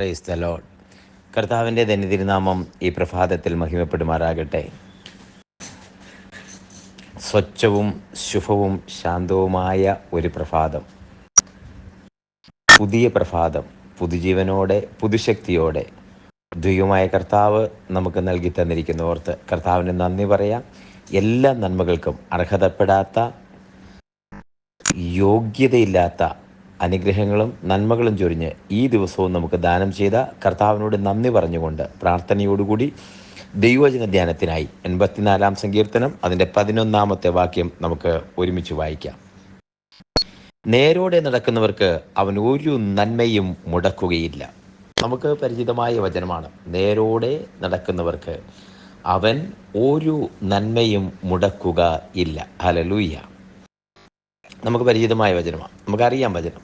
Praise the Lord. കർത്താവിൻ്റെ ധന്യതിരുനാമം ഈ പ്രഭാതത്തിൽ മഹിമപ്പെടുമാറാകട്ടെ. സ്വച്ഛവും ശുഭവും ശാന്തവുമായ ഒരു പ്രഭാതം, പുതിയ പ്രഭാതം, പുതുജീവനോടെ പുതുശക്തിയോടെ ദൈവമായ കർത്താവ് നമുക്ക് നൽകി തന്നിരിക്കുന്ന ഓർത്ത് കർത്താവിന് നന്ദി പറയാം. എല്ലാ നന്മകൾക്കും അർഹതപ്പെടാത്ത, യോഗ്യതയില്ലാത്ത അനുഗ്രഹങ്ങളും നന്മകളും ചൊരിഞ്ഞ് ഈ ദിവസവും നമുക്ക് ദാനം ചെയ്ത കർത്താവിനോട് നന്ദി പറഞ്ഞുകൊണ്ട് പ്രാർത്ഥനയോടുകൂടി ദൈവവചന ധ്യാനത്തിനായി 84-ാം സങ്കീർത്തനം അതിൻ്റെ 11-ാമത്തെ വാക്യം നമുക്ക് ഒരുമിച്ച് വായിക്കാം. നേരോടെ നടക്കുന്നവർക്ക് അവൻ ഒരു നന്മയും മുടക്കുകയില്ല. നമുക്ക് പരിചിതമായ വചനമാണ്. നേരോടെ നടക്കുന്നവർക്ക് അവൻ ഒരു നന്മയും മുടക്കുക ഇല്ല. ഹല്ലേലൂയ. നമുക്ക് പരിചിതമായ വചനമാണ്, നമുക്കറിയാം വചനം.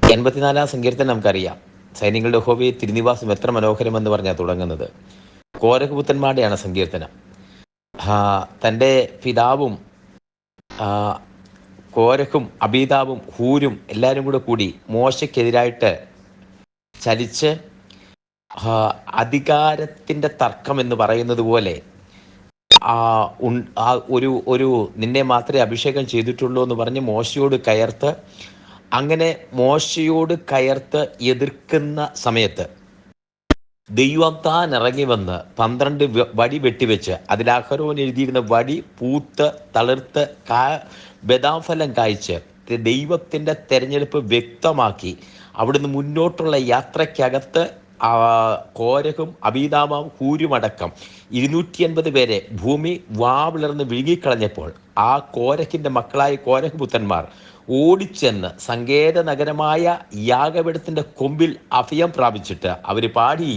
84-ാം സങ്കീർത്തനം നമുക്കറിയാം. സൈന്യങ്ങളുടെ യഹോവയെ തിരുനിവാസം എത്ര മനോഹരമെന്ന് പറഞ്ഞാൽ തുടങ്ങുന്നത്. കോരഹ് പുത്രന്മാരുടെയാണ് സങ്കീർത്തനം. തൻ്റെ പിതാവും കോരഹും അബീതാവും ഹൂരും എല്ലാവരും കൂടി മോശയ്ക്കെതിരായിട്ട് ചലിച്ച് അധികാരത്തിൻ്റെ തർക്കം എന്ന് പറയുന്നത് പോലെ ഒരു നിന്നെ മാത്രമേ അഭിഷേകം ചെയ്തിട്ടുള്ളൂ എന്ന് പറഞ്ഞ് മോശയോട് കയർത്ത്, അങ്ങനെ മോശയോട് കയർത്ത് എതിർക്കുന്ന സമയത്ത് ദൈവം താൻ ഇറങ്ങി വന്ന് 12 വടി വെട്ടിവെച്ച് അതിൽ അഹരോൻ എഴുതിയിരുന്ന വടി പൂത്ത് തളിർത്ത് ബദാംഫലം കായ്ച്ച് ദൈവത്തിൻ്റെ തെരഞ്ഞെടുപ്പ് വ്യക്തമാക്കി അവിടുന്ന് മുന്നോട്ടുള്ള യാത്രയ്ക്കകത്ത് കോരഹും അബീതാവും ഹൂരുമടക്കം 250 പേരെ ഭൂമി വാവിളർന്ന് വിഴുങ്ങിക്കളഞ്ഞപ്പോൾ ആ കോരഹിൻ്റെ മക്കളായ കോരഹ് പുത്രന്മാർ ഓടിച്ചെന്ന് സങ്കേത നഗരമായ യാഗപീഠത്തിൻ്റെ കൊമ്പിൽ അഭയം പ്രാപിച്ചിട്ട് അവർ പാടി,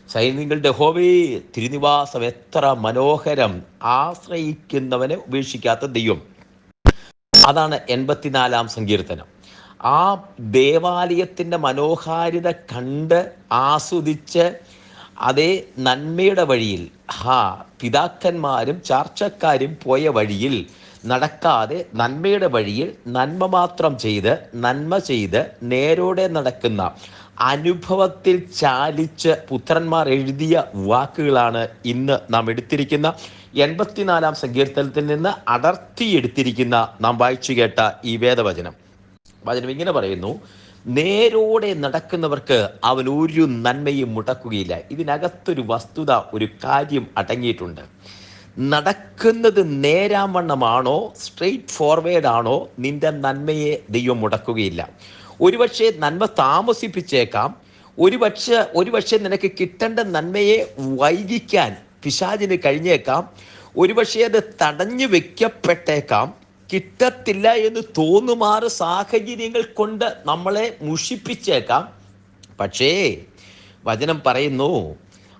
സൈന്യങ്ങളുടെ യഹോവേ തിരുനിവാസം എത്ര മനോഹരം, ആശ്രയിക്കുന്നവനെ ഉപേക്ഷിക്കാത്ത ദൈവം. അതാണ് 84-ാം സങ്കീർത്തനം. ആ ദേവാലയത്തിൻ്റെ മനോഹാരിത കണ്ട് ആസ്വദിച്ച് അതേ നന്മയുടെ വഴിയിൽ പിതാക്കന്മാരും ചാർച്ചക്കാരും പോയ വഴിയിൽ നടക്കാതെ നന്മയുടെ വഴിയിൽ നന്മ മാത്രം ചെയ്ത് നന്മ ചെയ്ത് നേരോടെ നടക്കുന്ന അനുഭവത്തിൽ ചാലിച്ച് പുത്രന്മാർ എഴുതിയ വാക്കുകളാണ് ഇന്ന് നാം എടുത്തിരിക്കുന്ന 84-ാം സങ്കീർത്തനത്തിൽ നിന്ന് അടർത്തിയെടുത്തിരിക്കുന്ന നാം വായിച്ചു കേട്ട ഈ വേദവചനം. വചനം ഇങ്ങനെ പറയുന്നു: നേരോടെ നടക്കുന്നവർക്ക് അവൻ ഒരു നന്മയും മുടക്കുകയില്ല. ഇതിനകത്തൊരു വസ്തുത, ഒരു കാര്യം അടങ്ങിയിട്ടുണ്ട്. നടക്കുന്നത് നേരാവണ്ണമാണോ, സ്ട്രെയിറ്റ് ഫോർവേഡ് ആണോ, നിന്റെ നന്മയെ ദൈവം മുടക്കുകയില്ല. ഒരുപക്ഷെ നന്മ താമസിപ്പിച്ചേക്കാം, ഒരുപക്ഷെ നിനക്ക് കിട്ടേണ്ട നന്മയെ വൈകിക്കാൻ പിശാചിന് കഴിഞ്ഞേക്കാം, ഒരുപക്ഷെ അത് തടഞ്ഞു വെക്കപ്പെട്ടേക്കാം, കിട്ടത്തില്ല എന്ന് തോന്നുമാറ് സാഹചര്യങ്ങൾ കൊണ്ട് നമ്മളെ മുഷിപ്പിച്ചേക്കാം. പക്ഷേ വചനം പറയുന്നു,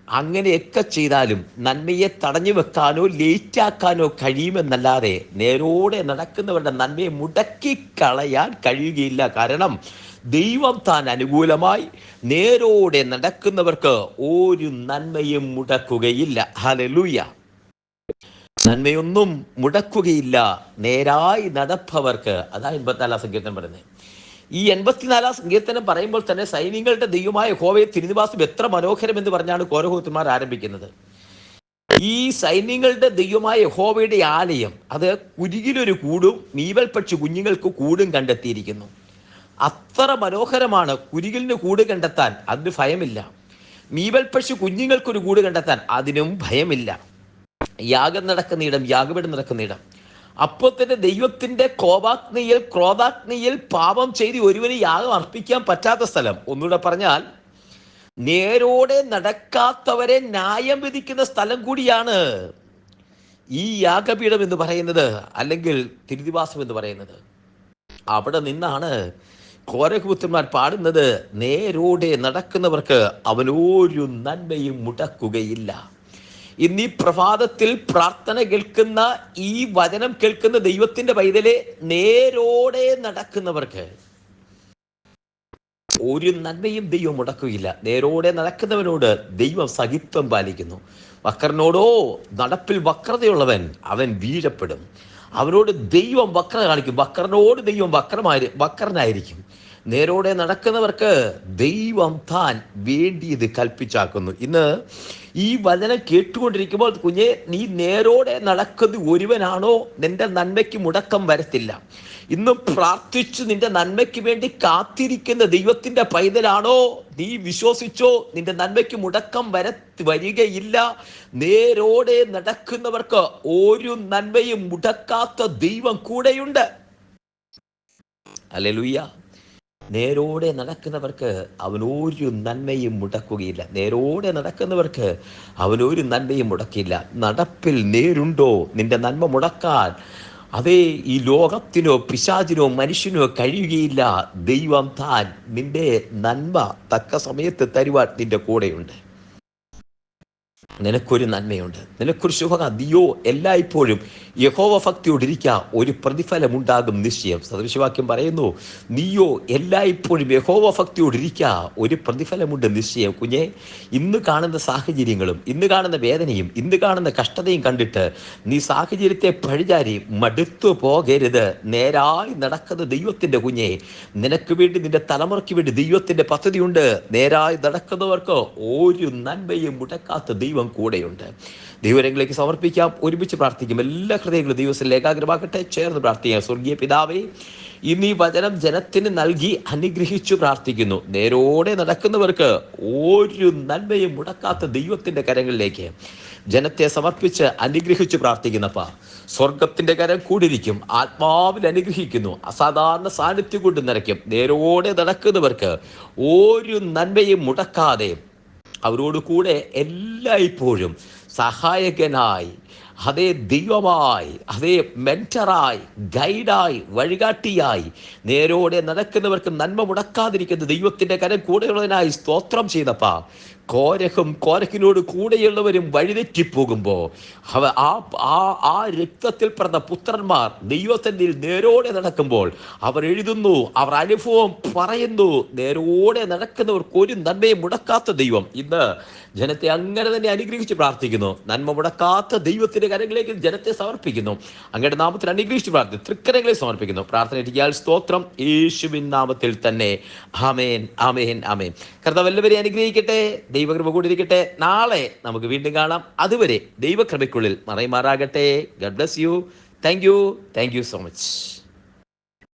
അങ്ങനെയൊക്കെ ചെയ്താലും നന്മയെ തടഞ്ഞു വെക്കാനോ ലേറ്റാക്കാനോ കഴിയുമെന്നല്ലാതെ നേരോടെ നടക്കുന്നവരുടെ നന്മയെ മുടക്കിക്കളയാൻ കഴിയുകയില്ല. കാരണം ദൈവം താൻ അനുകൂലമായി നേരോടെ നടക്കുന്നവർക്ക് ഒരു നന്മയും മുടക്കുകയില്ല. ഹല്ലേലൂയ. നന്മയൊന്നും മുടക്കുകയില്ല നേരായി നടപ്പവർക്ക്. അതാ 84-ാം സങ്കീർത്തനം പറയുന്നത്. ഈ 84-ാം സങ്കീർത്തനം പറയുമ്പോൾ തന്നെ സൈന്യങ്ങളുടെ ദൈവമായ യഹോവയെ തിരുനിവാസം എത്ര മനോഹരം എന്ന് പറഞ്ഞാണ് കോരഹുപുത്രന്മാർ ആരംഭിക്കുന്നത്. ഈ സൈന്യങ്ങളുടെ ദൈവമായ യഹോവയുടെ ആലയം അത് കുരികിലൊരു കൂടും മീവൽ പക്ഷി കുഞ്ഞുങ്ങൾക്ക് കൂടും കണ്ടെത്തിയിരിക്കുന്നു. അത്ര മനോഹരമാണ്. കുരികിലിന് കൂട് കണ്ടെത്താൻ അതിന് ഭയമില്ല. മീവൽ പക്ഷി കുഞ്ഞുങ്ങൾക്കൊരു കൂട് കണ്ടെത്താൻ അതിനും ഭയമില്ല. യാഗം നടക്കുന്നിടം, യാഗപീഠം നടക്കുന്നിടം. അപ്പോൾ തന്നെ ദൈവത്തിൻ്റെ ക്രോധാഗ്നിയിൽ പാപം ചെയ്ത് ഒരുവന് യാഗം അർപ്പിക്കാൻ പറ്റാത്ത സ്ഥലം. ഒന്നുകൂടെ പറഞ്ഞാൽ, നേരോടെ നടക്കാത്തവരെ ന്യായം വിധിക്കുന്ന സ്ഥലം കൂടിയാണ് ഈ യാഗപീഠം എന്ന് പറയുന്നത്, അല്ലെങ്കിൽ തിരുനിവാസം എന്ന് പറയുന്നത്. അവിടെ നിന്നാണ് കോരഹ് പുത്രന്മാർ പാടുന്നത്, നേരോടെ നടക്കുന്നവർക്ക് അവൻ ഒരു നന്മയും മുടക്കുകയില്ല. ഇന്നീ പ്രഭാതത്തിൽ പ്രാർത്ഥന കേൾക്കുന്ന, ഈ വചനം കേൾക്കുന്ന ദൈവത്തിന്റെ പൈതലെ, നേരോടെ നടക്കുന്നവർക്ക് ഒരു നന്മയും ദൈവം മുടക്കുകയില്ല. നേരോടെ നടക്കുന്നവനോട് ദൈവം സഹിത്വം പാലിക്കുന്നു. വക്രനോടോ നടപ്പിൽ വക്രതയുള്ളവൻ അവൻ വീഴപ്പെടും. അവനോട് ദൈവം വക്രത കാണിക്കും. വക്രനോട് ദൈവം വക്രനായിരിക്കും. നേരോടെ നടക്കുന്നവർക്ക് ദൈവം താൻ വേണ്ടിയത് കൽപ്പിച്ചാക്കുന്നു. ഇന്ന് ഈ വചനം കേട്ടുകൊണ്ടിരിക്കുമ്പോൾ കുഞ്ഞെ, നീ നേരോടെ നടക്കുന്ന ഒരുവനാണോ, നിന്റെ നന്മയ്ക്ക് മുടക്കം വരത്തില്ല. ഇന്ന് പ്രാർത്ഥിച്ചു നിന്റെ നന്മയ്ക്ക് വേണ്ടി കാത്തിരിക്കുന്ന ദൈവത്തിന്റെ പൈതലാണോ, നീ വിശ്വസിച്ചോ, നിന്റെ നന്മയ്ക്ക് മുടക്കം വരികയില്ല. നേരോടെ നടക്കുന്നവർക്ക് ഒരു നന്മയും മുടക്കാത്ത ദൈവം കൂടെയുണ്ട്. ഹല്ലേലൂയ. നേരോടെ നടക്കുന്നവർക്ക് അവനൊരു നന്മയും മുടക്കുകയില്ല. നേരോടെ നടക്കുന്നവർക്ക് അവനൊരു നന്മയും മുടക്കില്ല. നടപ്പിൽ നേരുണ്ടോ, നിന്റെ നന്മ മുടക്കാൻ അതേ ഈ ലോകത്തിനോ പിശാചിനോ മനുഷ്യനോ കഴിയുകയില്ല. ദൈവം താൻ നിന്റെ നന്മ തക്ക സമയത്ത് തരുവാൻ നിന്റെ കൂടെയുണ്ട്. നിനക്കൊരു നന്മയുണ്ട്, നിനക്കൊരു നീയോ എല്ലായ്പ്പോഴും യഹോവ ഭക്തിയോടിരിക്കുക, ഒരു പ്രതിഫലമുണ്ടാകും നിശ്ചയം. സദൃശവാക്യം പറയുന്നു, നീയോ എല്ലായ്പ്പോഴും യഹോവ ഭക്തിയോടിരിക്കുക, ഒരു പ്രതിഫലമുണ്ട് നിശ്ചയം. കുഞ്ഞെ, ഇന്ന് കാണുന്ന സാഹചര്യങ്ങളും ഇന്ന് കാണുന്ന വേദനയും ഇന്ന് കാണുന്ന കഷ്ടതയും കണ്ടിട്ട് നീ സാഹചര്യത്തെ പഴിചാരി മടുത്തു പോകരുത്. നേരായി നടക്കുന്ന ദൈവത്തിൻ്റെ കുഞ്ഞെ, നിനക്ക് വേണ്ടി നിന്റെ തലമുറയ്ക്ക് വേണ്ടി ദൈവത്തിൻ്റെ പദ്ധതിയുണ്ട്. നേരായി നടക്കുന്നവർക്ക് ഒരു നന്മയും മുടക്കാത്ത ദൈവം കൂടെയുണ്ട്. ദൈവരങ്ങളിലേക്ക് സമർപ്പിക്കാം, ഒരുമിച്ച് പ്രാർത്ഥിക്കും. എല്ലാ ഹൃദയങ്ങളും ദൈവത്തിൽ ഏകാഗ്രമാകട്ടെ. ചേർന്ന് പ്രാർത്ഥിക്കാം. സ്വർഗീയ പിതാവേ, ഇന്ന് ഈ വചനം ജനത്തിന് നൽകി അനുഗ്രഹിച്ചു പ്രാർത്ഥിക്കുന്നു. നേരോടെ നടക്കുന്നവർക്ക് ഒരു നന്മയും മുടക്കാത്ത ദൈവത്തിൻ്റെ കരങ്ങളിലേക്ക് ജനത്തെ സമർപ്പിച്ച് അനുഗ്രഹിച്ചു പ്രാർത്ഥിക്കുന്നപ്പ, സ്വർഗത്തിൻ്റെ കരം കൂടിയിരിക്കും. ആത്മാവിൽ അനുഗ്രഹിക്കുന്നു. അസാധാരണ സാന്നിധ്യം കൊണ്ട് നിറയ്ക്കും. നേരോടെ നടക്കുന്നവർക്ക് ഒരു നന്മയും മുടക്കാതെ അവരോട് കൂടെ എല്ലായ്പ്പോഴും സഹായകനായി, അതേ ദൈവമായി, അതേ മെൻറ്ററായി, ഗൈഡായി, വഴികാട്ടിയായി നേരോടെ നടക്കുന്നവർക്ക് നന്മ മുടക്കാതിരിക്കുന്ന ദൈവത്തിൻ്റെ കരം കൂടെയുള്ളതിനായി സ്തോത്രം ചെയ്തപ്പാ. കോരഹിനോട് കൂടെയുള്ളവരും വഴിതെറ്റിപ്പോകുമ്പോൾ ആ രക്തത്തിൽ പിറന്ന പുത്രന്മാർ ദൈവത്തിൻ്റെ നേരോടെ നടക്കുമ്പോൾ അവർ എഴുതുന്നു, അവർ അനുഭവം പറയുന്നു. നേരോടെ നടക്കുന്നവർക്ക് ഒരു നന്മയും മുടക്കാത്ത ദൈവം ഇന്ന് ജനത്തെ അങ്ങനെ തന്നെ അനുഗ്രഹിച്ച് പ്രാർത്ഥിക്കുന്നു. നന്മ മുടക്കാത്ത ദൈവത്തിന്റെ കരങ്ങളിലേക്ക് ജനത്തെ സമർപ്പിക്കുന്നു. അങ്ങയുടെ നാമത്തിൽ അനുഗ്രഹിച്ച് പ്രാർത്ഥിക്കുന്നു. തൃക്കരങ്ങളെ സമർപ്പിക്കുന്നു. പ്രാർത്ഥന ഇരിക്കാൻ സ്തോത്രം, യേശുവിൻ നാമത്തിൽ തന്നെ. ആമേൻ, ആമേൻ, ആമേൻ. കർത്താവ് എല്ലാവരെയും അനുഗ്രഹിക്കട്ടെ. ദൈവകൃപ കൂടിയിരിക്കട്ടെ. നാളെ നമുക്ക് വീണ്ടും കാണാം. അതുവരെ ദൈവകൃപയ്ക്കുള്ളിൽ മറയുമാറാകട്ടെ. God bless you. Thank you so much.